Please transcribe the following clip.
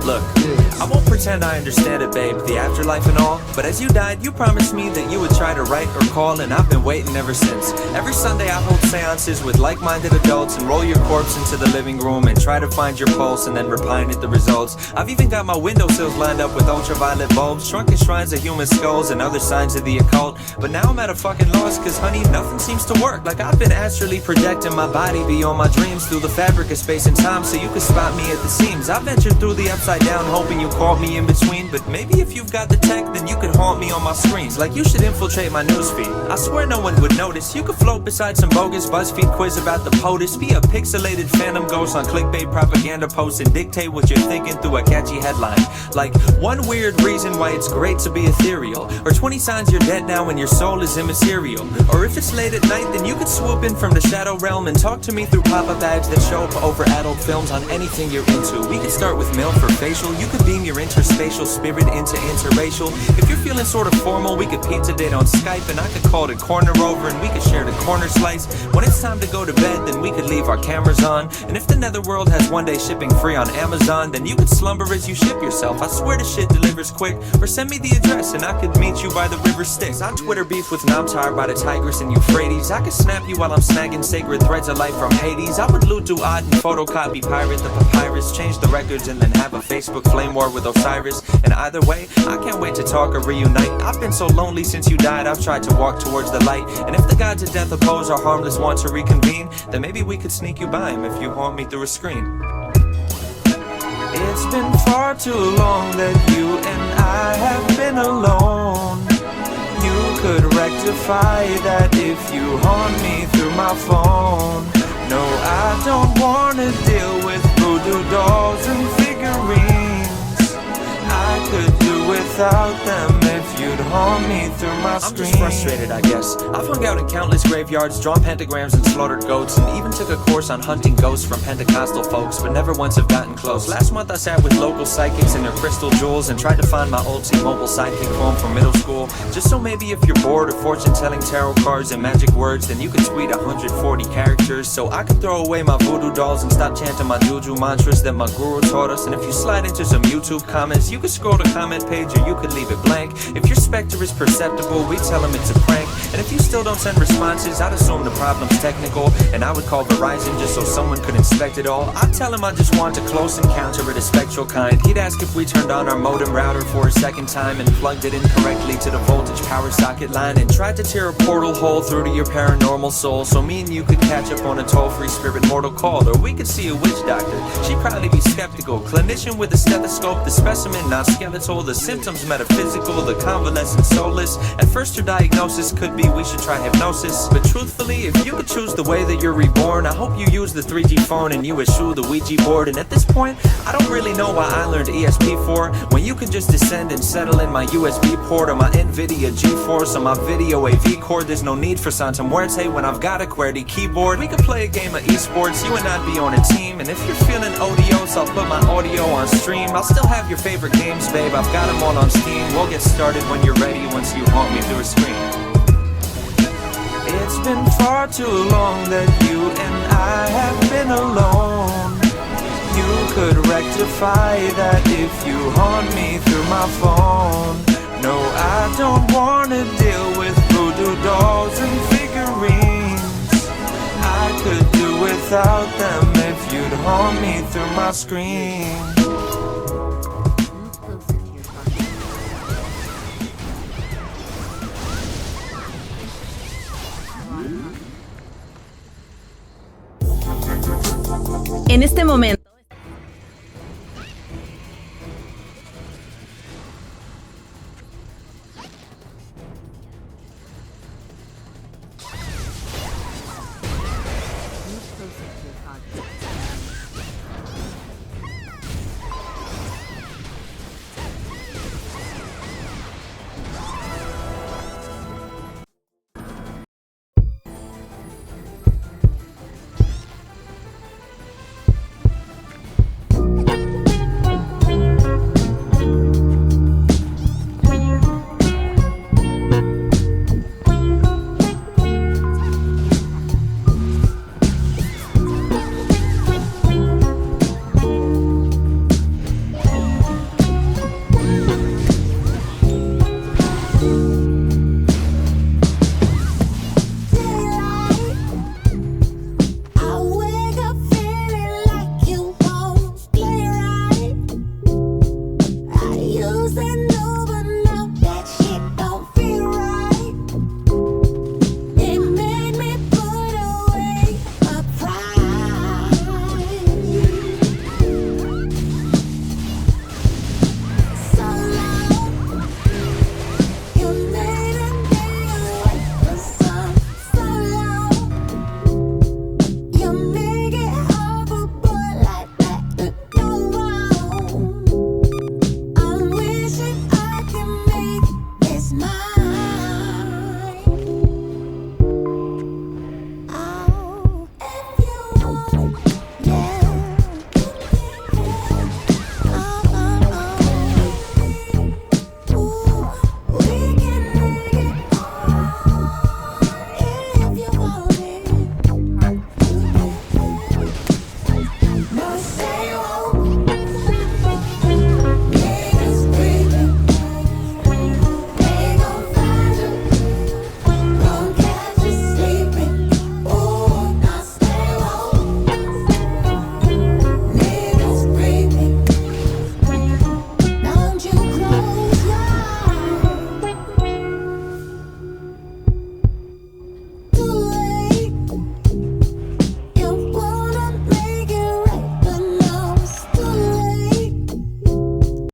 Look, I won't pretend I understand it, babe, the afterlife and all, but as you died, you promised me that you would try to write or call, and I've been waiting ever since. Every Sunday I hold seances with like-minded adults and roll your corpse into the living room and try to find your pulse and then repine at the results. I've even got my windowsills lined up with ultraviolet bulbs, shrunken shrines of human skulls and other signs of the occult. But now I'm at a fucking loss, cause honey, nothing seems to work. Like I've been astrally projecting my body beyond my dreams through the fabric of space and time so you could spot me at the seams. I ventured through the upside down hoping you caught me in between, but maybe if you've got the tech then you could haunt me on my screens. Like you should infiltrate my newsfeed. I swear no one would notice. You could float beside some bogus BuzzFeed quiz about the POTUS, be a pixelated phantom ghost on clickbait propaganda posts and dictate what you're thinking through a catchy headline. Like one weird reason why it's great to be ethereal, or 20 signs you're dead now and your soul is immaterial. Or if it's late at night then you could swoop in from the shadow realm and talk to me through pop-up ads that show up over adult films on anything you're into. We could start with mail for facial. You could beam your interspatial spirit into interracial. If you're feeling sort of formal, we could pizza date on Skype and I could call it corner over and we could share the corner slice. When it's time to go to bed then we could leave our cameras on. And if the netherworld has one day shipping free on Amazon, then you could slumber as you ship yourself. I swear the shit delivers quick. Or send me the address and I could meet you by the river Styx. I Twitter beef with Namtar by the Tigris and Euphrates. I could snap you while I'm snagging sacred threads of life from Hades. I would loot Duat and photocopy pirate the papyrus, change the records and then have a Facebook flame war with Osiris. And either way, I can't wait to talk or reunite. I've been so lonely since you died, I've tried to walk towards the light. And if the gods of death oppose our harmless want to reconvene, then maybe we could sneak you by him if you haunt me through a screen. It's been far too long that you and I have been alone. You could rectify that if you haunt me through my phone. No, I don't wanna deal with voodoo dolls and figurines. I could do without them if you'd haunt me through my screen. I'm just frustrated, I guess. I've hung out in countless graveyards, drawn pentagrams and slaughtered goats, and even took a course on hunting ghosts from Pentecostal folks, but never once have gotten close. Last month I sat with local psychics and their crystal jewels and tried to find my old T-Mobile sidekick poem from middle school. Just so maybe if you're bored of fortune-telling tarot cards and magic words, then you could tweet 140 characters so I could throw away my voodoo dolls and stop chanting my juju mantras that my guru taught us. And if you slide into some YouTube comments, you could scroll the comment page or you could leave it blank. If your specter is perceptible, we tell them it's a prank. And if you still don't send responses, I'd assume the problem's technical, and I would call Verizon just so someone could inspect it all. I'd tell him I just want a close encounter of the spectral kind. He'd ask if we turned on our modem router for a second time and plugged it incorrectly to the voltage power socket line and tried to tear a portal hole through to your paranormal soul so me and you could catch up on a toll-free spirit mortal call. Or we could see a witch doctor. She'd probably be skeptical. Clinician with a stethoscope, the specimen not skeletal, the symptoms metaphysical, the convalescent soulless. At first her diagnosis could be we should try hypnosis, but truthfully, if you could choose the way that you're reborn, I hope you use the 3G phone and you eschew the Ouija board. And at this point, I don't really know why I learned ESP4 when you could just descend and settle in my USB port or my NVIDIA GeForce or my video AV cord. There's no need for Santa Muerte when I've got a QWERTY keyboard. We could play a game of esports, you and I'd be on a team. And if you're feeling odious, I'll put my audio on stream. I'll still have your favorite games, babe, I've got them all on Steam. We'll get started when you're ready once you haunt me through a screen. It's been far too long that you and I have been alone. You could rectify that if you haunt me through my phone. No, I don't wanna deal with voodoo dolls and figurines. I could do without them if you'd haunt me through my screen. En este momento